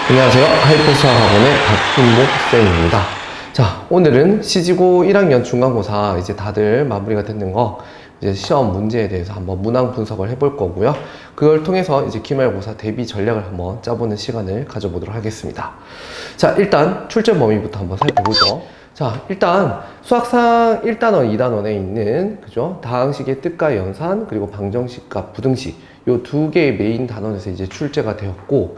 안녕하세요. 하이퍼수학학원의 박훈목쌤입니다. 자, 오늘은 시지고 1학년 중간고사 이제 다들 마무리가 됐는 거 이제 시험 문제에 대해서 한번 문항 분석을 해볼 거고요. 그걸 통해서 이제 기말고사 대비 전략을 한번 짜보는 시간을 가져보도록 하겠습니다. 자, 일단 출제 범위부터 한번 살펴보죠. 자, 일단 수학상 1단원, 2단원에 있는 그죠? 다항식의 뜻과 연산, 그리고 방정식과 부등식 요 두 개의 메인 단원에서 이제 출제가 되었고,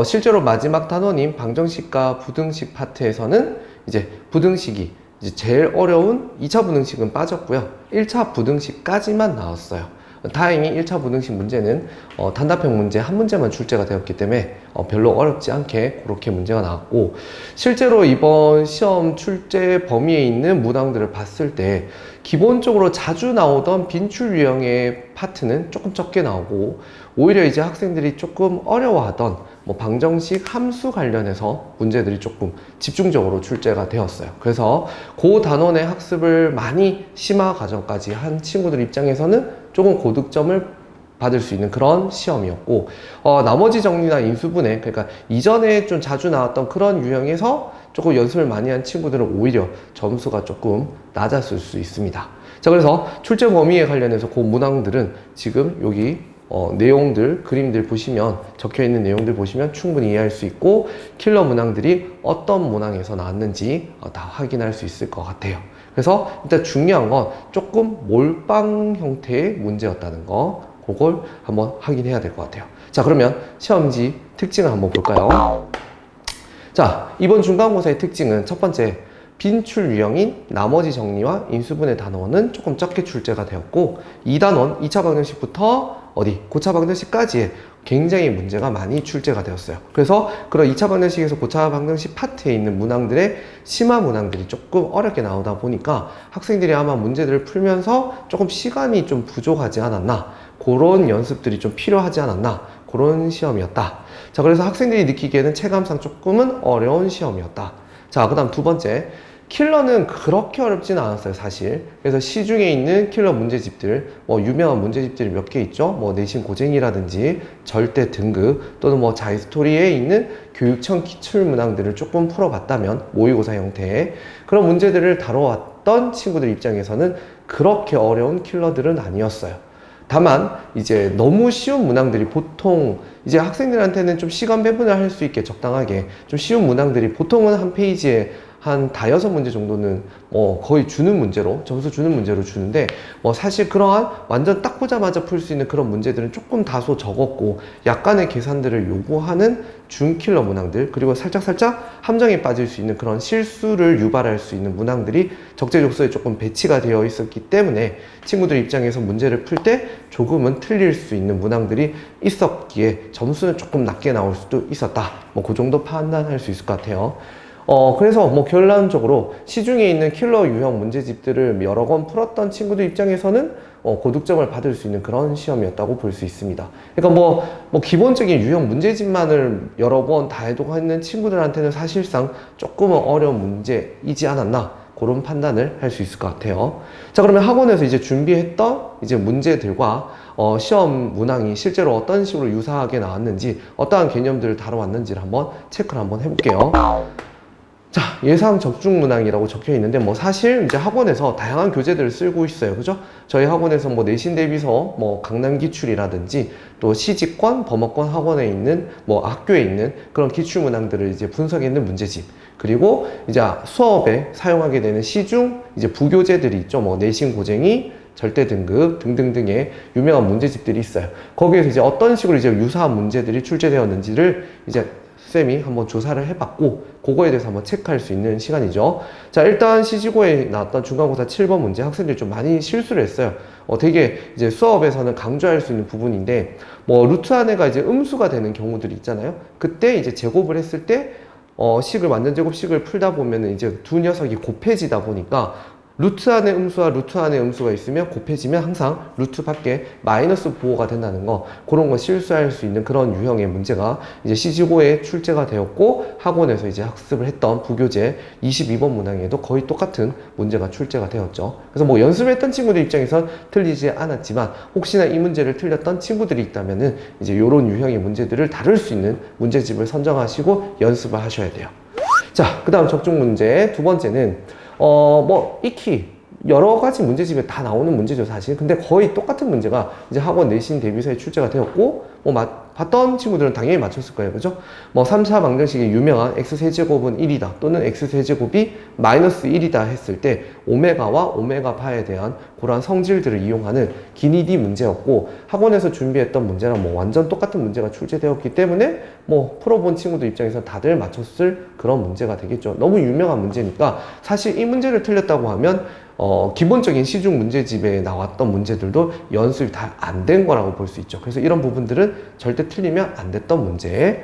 실제로 마지막 단원인 방정식과 부등식 파트에서는 이제 부등식이 이제 제일 어려운 2차 부등식은 빠졌고요. 1차 부등식까지만 나왔어요. 다행히 1차 부등식 문제는 단답형 문제 한 문제만 출제가 되었기 때문에 별로 어렵지 않게 그렇게 문제가 나왔고, 실제로 이번 시험 출제 범위에 있는 문항들을 봤을 때 기본적으로 자주 나오던 빈출 유형의 파트는 조금 적게 나오고, 오히려 이제 학생들이 조금 어려워하던 뭐 방정식 함수 관련해서 문제들이 조금 집중적으로 출제가 되었어요. 그래서 그 단원의 학습을 많이 심화 과정까지 한 친구들 입장에서는 조금 고득점을 받을 수 있는 그런 시험이었고, 나머지 정리나 인수분해, 그러니까 이전에 좀 자주 나왔던 그런 유형에서 조금 연습을 많이 한 친구들은 오히려 점수가 조금 낮았을 수 있습니다. 자, 그래서 출제 범위에 관련해서 그 문항들은 지금 여기 내용들, 그림들 보시면, 적혀 있는 내용들 보시면 충분히 이해할 수 있고, 킬러 문항들이 어떤 문항에서 나왔는지 다 확인할 수 있을 것 같아요. 그래서 일단 중요한 건 조금 몰빵 형태의 문제였다는 거, 그걸 한번 확인해야 될 것 같아요. 자, 그러면 시험지 특징을 한번 볼까요? 자, 이번 중간고사의 특징은 첫 번째, 빈출 유형인 나머지 정리와 인수분해 단원은 조금 적게 출제가 되었고, 2단원 2차 방정식부터 고차 방정식까지 굉장히 문제가 많이 출제가 되었어요. 그래서 그런 2차 방정식에서 고차 방정식 파트에 있는 문항들의 심화 문항들이 조금 어렵게 나오다 보니까 학생들이 아마 문제들을 풀면서 조금 시간이 좀 부족하지 않았나, 그런 연습들이 좀 필요하지 않았나, 그런 시험이었다. 자, 그래서 학생들이 느끼기에는 체감상 조금은 어려운 시험이었다. 자, 그 다음 두 번째, 킬러는 그렇게 어렵지는 않았어요, 사실. 그래서 시중에 있는 킬러 문제집들, 유명한 문제집들이 몇 개 있죠. 내신 고쟁이라든지 절대 등급, 또는 자이스토리에 있는 교육청 기출 문항들을 조금 풀어봤다면, 모의고사 형태의 그런 문제들을 다뤄왔던 친구들 입장에서는 그렇게 어려운 킬러들은 아니었어요. 다만 이제 너무 쉬운 문항들이 보통 이제 학생들한테는 좀 시간 배분을 할 수 있게 적당하게 좀 쉬운 문항들이 보통은 한 페이지에 한 5-6문제 정도는 거의 주는 문제로, 점수 주는 문제로 주는데, 사실 그러한 완전 딱 보자마자 풀 수 있는 그런 문제들은 조금 다소 적었고, 약간의 계산들을 요구하는 준킬러 문항들, 그리고 살짝 함정에 빠질 수 있는 그런 실수를 유발할 수 있는 문항들이 적재적소에 조금 배치가 되어 있었기 때문에 친구들 입장에서 문제를 풀 때 조금은 틀릴 수 있는 문항들이 있었기에 점수는 조금 낮게 나올 수도 있었다. 그 정도 판단할 수 있을 것 같아요. 그래서 결론적으로 시중에 있는 킬러 유형 문제집들을 여러 권 풀었던 친구들 입장에서는 고득점을 받을 수 있는 그런 시험이었다고 볼 수 있습니다. 그러니까 기본적인 유형 문제집만을 여러 번 다 해독하는 친구들한테는 사실상 조금은 어려운 문제이지 않았나, 그런 판단을 할 수 있을 것 같아요. 자, 그러면 학원에서 이제 준비했던 이제 문제들과 시험 문항이 실제로 어떤 식으로 유사하게 나왔는지, 어떠한 개념들을 다뤄왔는지를 한번 체크를 한번 해볼게요. 자, 예상 적중 문항이라고 적혀 있는데, 사실 이제 학원에서 다양한 교재들을 쓰고 있어요. 그죠? 저희 학원에서 내신 대비서, 강남 기출이라든지, 또 시직권, 범어권 학원에 있는, 학교에 있는 그런 기출 문항들을 이제 분석해 있는 문제집. 그리고 이제 수업에 사용하게 되는 시중 이제 부교재들이 있죠. 내신 고쟁이, 절대 등급 등등등의 유명한 문제집들이 있어요. 거기에서 이제 어떤 식으로 이제 유사한 문제들이 출제되었는지를 이제 쌤이 한번 조사를 해봤고, 그거에 대해서 한번 체크할 수 있는 시간이죠. 자, 일단 시지고에 나왔던 중간고사 7번 문제, 학생들이 좀 많이 실수를 했어요. 되게 이제 수업에서는 강조할 수 있는 부분인데, 루트 안에가 이제 음수가 되는 경우들이 있잖아요. 그때 이제 제곱을 했을 때, 완전 제곱식을 풀다 보면은 이제 두 녀석이 곱해지다 보니까 루트 안에 음수와 루트 안에 음수가 있으면 곱해지면 항상 루트 밖에 마이너스 부호가 된다는 거, 그런 거 실수할 수 있는 그런 유형의 문제가 이제 시지고에 출제가 되었고, 학원에서 이제 학습을 했던 부교재 22번 문항에도 거의 똑같은 문제가 출제가 되었죠. 그래서 뭐 연습했던 친구들 입장에선 틀리지 않았지만, 혹시나 이 문제를 틀렸던 친구들이 있다면은 이제 요런 유형의 문제들을 다룰 수 있는 문제집을 선정하시고 연습을 하셔야 돼요. 자, 그 다음 적중 문제 두 번째는 뭐 익히 여러 가지 문제집에 다 나오는 문제죠, 사실. 근데 거의 똑같은 문제가 이제 학원 내신 대비서에 출제가 되었고, 뭐 봤던 친구들은 당연히 맞췄을 거예요, 그죠? 뭐 3, 4 방정식의 유명한 x세제곱은 1이다 또는 x세제곱이 마이너스 1이다 했을 때 오메가와 오메가 바에 대한 그러한 성질들을 이용하는 기니디 문제였고, 학원에서 준비했던 문제랑 뭐 완전 똑같은 문제가 출제되었기 때문에 뭐 풀어본 친구들 입장에서 다들 맞췄을 그런 문제가 되겠죠. 너무 유명한 문제니까 사실 이 문제를 틀렸다고 하면 기본적인 시중 문제집에 나왔던 문제들도 연습이 다 안 된 거라고 볼 수 있죠. 그래서 이런 부분들은 절대 틀리면 안 됐던 문제.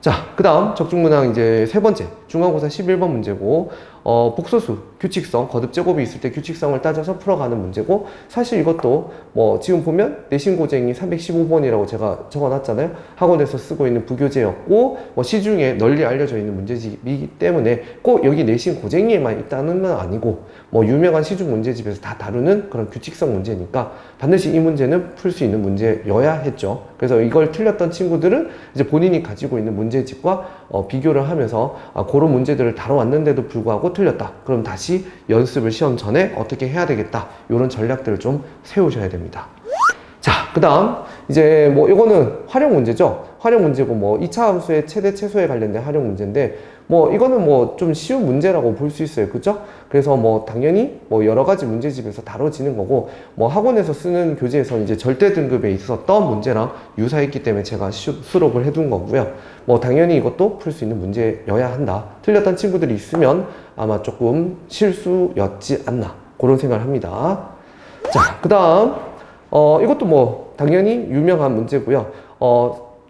자, 그 다음 적중문항 이제 세 번째, 중간고사 11번 문제고, 복소수, 규칙성, 거듭제곱이 있을 때 규칙성을 따져서 풀어가는 문제고, 사실 이것도 뭐 지금 보면 내신고쟁이 315번이라고 제가 적어놨잖아요. 학원에서 쓰고 있는 부교재였고, 뭐 시중에 널리 알려져 있는 문제집이기 때문에 꼭 여기 내신고쟁이에만 있다는 건 아니고, 뭐 유명한 시중 문제집에서 다 다루는 그런 규칙성 문제니까 반드시 이 문제는 풀 수 있는 문제여야 했죠. 그래서 이걸 틀렸던 친구들은 이제 본인이 가지고 있는 문제집과 비교를 하면서 그런 문제들을 다뤄왔는데도 불구하고 틀렸다. 그럼 다시 연습을 시험 전에 어떻게 해야 되겠다. 이런 전략들을 좀 세우셔야 됩니다. 자, 그 다음 이제 뭐 이거는 활용 문제죠. 활용 문제고 뭐 2차 함수의 최대 최소에 관련된 활용 문제인데, 뭐 이거는 뭐 좀 쉬운 문제라고 볼 수 있어요, 그죠? 그래서 뭐 당연히 뭐 여러 가지 문제집에서 다뤄지는 거고, 뭐 학원에서 쓰는 교재에서 이제 절대 등급에 있었던 문제랑 유사했기 때문에 제가 수록을 해둔 거고요. 뭐 당연히 이것도 풀 수 있는 문제여야 한다. 틀렸던 친구들이 있으면 아마 조금 실수였지 않나, 그런 생각을 합니다. 자, 그 다음 이것도 뭐 당연히 유명한 문제고요.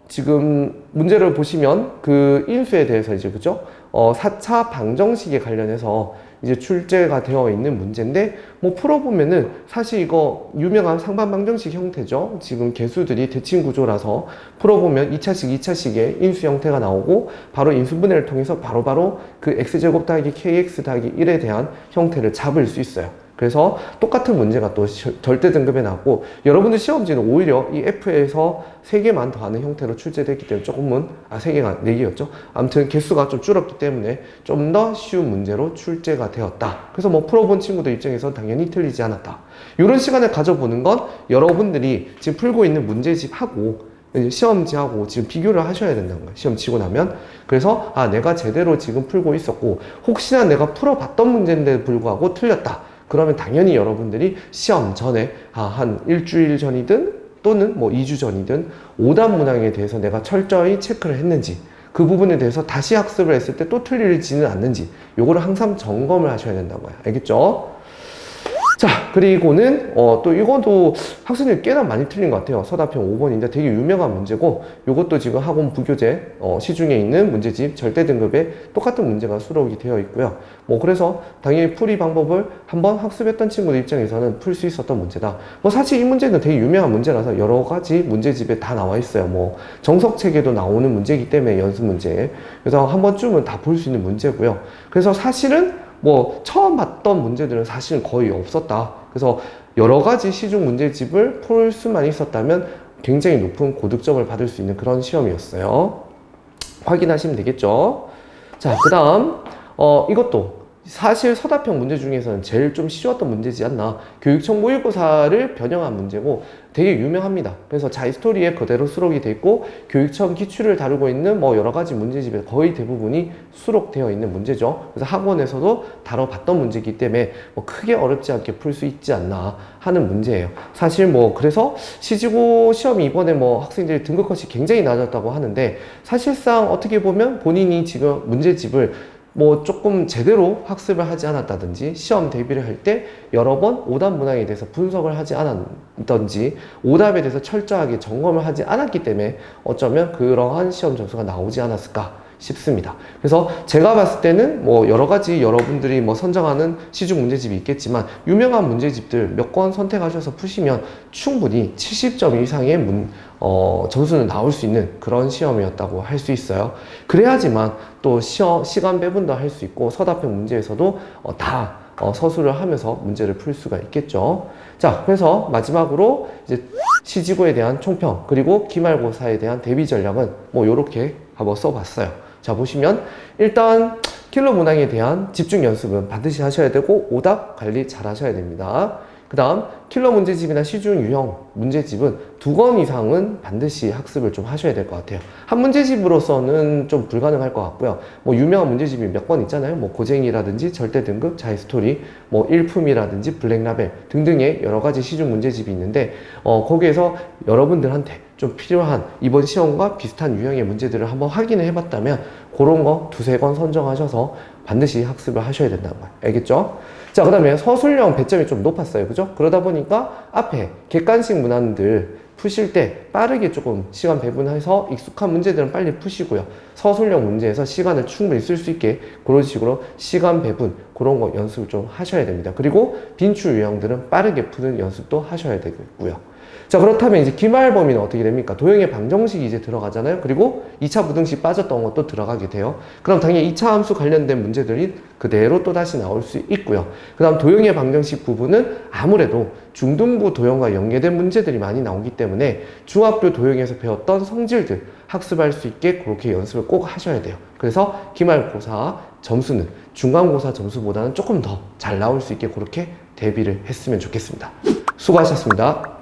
지금 문제를 보시면 그 인수에 대해서 이제, 그죠? 4차 방정식에 관련해서 이제 출제가 되어 있는 문제인데, 뭐 풀어보면은 사실 이거 유명한 상반방정식 형태죠. 지금 개수들이 대칭 구조라서 풀어보면 2차식, 2차식의 인수 형태가 나오고, 바로 인수분해를 통해서 바로바로 그 x제곱 더하기 kx 더하기 1에 대한 형태를 잡을 수 있어요. 그래서 똑같은 문제가 또 절대 등급에 나왔고, 여러분들 시험지는 오히려 이 F에서 3개만 더하는 형태로 출제됐기 때문에 조금은 3개가 4개였죠. 아무튼 개수가 좀 줄었기 때문에 좀 더 쉬운 문제로 출제가 되었다. 그래서 뭐 풀어본 친구들 입장에서 당연히 틀리지 않았다. 이런 시간을 가져보는 건 여러분들이 지금 풀고 있는 문제집하고 시험지하고 지금 비교를 하셔야 된다는 거예요. 시험 치고 나면. 그래서 내가 제대로 지금 풀고 있었고, 혹시나 내가 풀어봤던 문제인데 불구하고 틀렸다. 그러면 당연히 여러분들이 시험 전에 한 일주일 전이든 또는 뭐 2주 전이든 오답 문항에 대해서 내가 철저히 체크를 했는지, 그 부분에 대해서 다시 학습을 했을 때 또 틀리지는 않는지, 요거를 항상 점검을 하셔야 된다는 거예요. 알겠죠? 자, 그리고는 또 이것도 학생들이 꽤나 많이 틀린 것 같아요. 서답형 5번인데 되게 유명한 문제고, 이것도 지금 학원 부교재 시중에 있는 문제집 절대 등급에 똑같은 문제가 수록이 되어 있고요. 뭐 그래서 당연히 풀이 방법을 한번 학습했던 친구들 입장에서는 풀 수 있었던 문제다. 뭐 사실 이 문제는 되게 유명한 문제라서 여러 가지 문제집에 다 나와 있어요. 뭐 정석책에도 나오는 문제이기 때문에 연습 문제. 그래서 한 번쯤은 다 볼 수 있는 문제고요. 그래서 사실은 뭐 처음 봤던 문제들은 사실은 거의 없었다. 그래서 여러 가지 시중 문제집을 풀 수만 있었다면 굉장히 높은 고득점을 받을 수 있는 그런 시험이었어요. 확인하시면 되겠죠. 자, 그 다음 이것도 사실 서답형 문제 중에서는 제일 좀 쉬웠던 문제지 않나. 교육청 모의고사를 변형한 문제고 되게 유명합니다. 그래서 자이스토리에 그대로 수록이 돼 있고, 교육청 기출을 다루고 있는 뭐 여러 가지 문제집에 거의 대부분이 수록되어 있는 문제죠. 그래서 학원에서도 다뤄봤던 문제이기 때문에 뭐 크게 어렵지 않게 풀 수 있지 않나 하는 문제예요. 사실 뭐 그래서 시지고 시험이 이번에 뭐 학생들이 등급컷이 굉장히 낮았다고 하는데, 사실상 어떻게 보면 본인이 지금 문제집을 뭐 조금 제대로 학습을 하지 않았다든지, 시험 대비를 할 때 여러 번 오답 문항에 대해서 분석을 하지 않았던지, 오답에 대해서 철저하게 점검을 하지 않았기 때문에 어쩌면 그러한 시험 점수가 나오지 않았을까 싶습니다. 그래서 제가 봤을 때는 뭐 여러 가지 여러분들이 뭐 선정하는 시중 문제집이 있겠지만 유명한 문제집들 몇 권 선택하셔서 푸시면 충분히 70점 이상의 점수는 나올 수 있는 그런 시험이었다고 할 수 있어요. 그래야지만 또 시간 배분도 할 수 있고 서답형 문제에서도 서술을 하면서 문제를 풀 수가 있겠죠. 자, 그래서 마지막으로 이제 시지고에 대한 총평 그리고 기말고사에 대한 대비 전략은 뭐 요렇게 한번 써봤어요. 자, 보시면 일단 킬러 문항에 대한 집중 연습은 반드시 하셔야 되고 오답 관리 잘 하셔야 됩니다. 그 다음 킬러 문제집이나 시중 유형 문제집은 2권 이상은 반드시 학습을 좀 하셔야 될 것 같아요. 한 문제집으로서는 좀 불가능할 것 같고요. 뭐 유명한 문제집이 몇 권 있잖아요. 뭐 고쟁이라든지 절대등급, 자이스토리, 뭐 일품이라든지 블랙라벨 등등의 여러 가지 시중 문제집이 있는데 거기에서 여러분들한테 좀 필요한 이번 시험과 비슷한 유형의 문제들을 한번 확인을 해봤다면 그런 거 2-3권 선정하셔서 반드시 학습을 하셔야 된다는 거예요. 알겠죠? 자, 그 다음에 서술형 배점이 좀 높았어요. 그죠? 그러다 보니까 앞에 객관식 문항들 푸실 때 빠르게 조금 시간 배분해서 익숙한 문제들은 빨리 푸시고요. 서술형 문제에서 시간을 충분히 쓸 수 있게 그런 식으로 시간 배분 그런 거 연습을 좀 하셔야 됩니다. 그리고 빈출 유형들은 빠르게 푸는 연습도 하셔야 되겠고요. 자, 그렇다면 이제 기말 범위는 어떻게 됩니까? 도형의 방정식이 이제 들어가잖아요. 그리고 2차 부등식 빠졌던 것도 들어가게 돼요. 그럼 당연히 2차 함수 관련된 문제들이 그대로 또 다시 나올 수 있고요. 그 다음 도형의 방정식 부분은 아무래도 중등부 도형과 연계된 문제들이 많이 나오기 때문에 중학교 도형에서 배웠던 성질들 학습할 수 있게 그렇게 연습을 꼭 하셔야 돼요. 그래서 기말고사 점수는 중간고사 점수보다는 조금 더 잘 나올 수 있게 그렇게 대비를 했으면 좋겠습니다. 수고하셨습니다.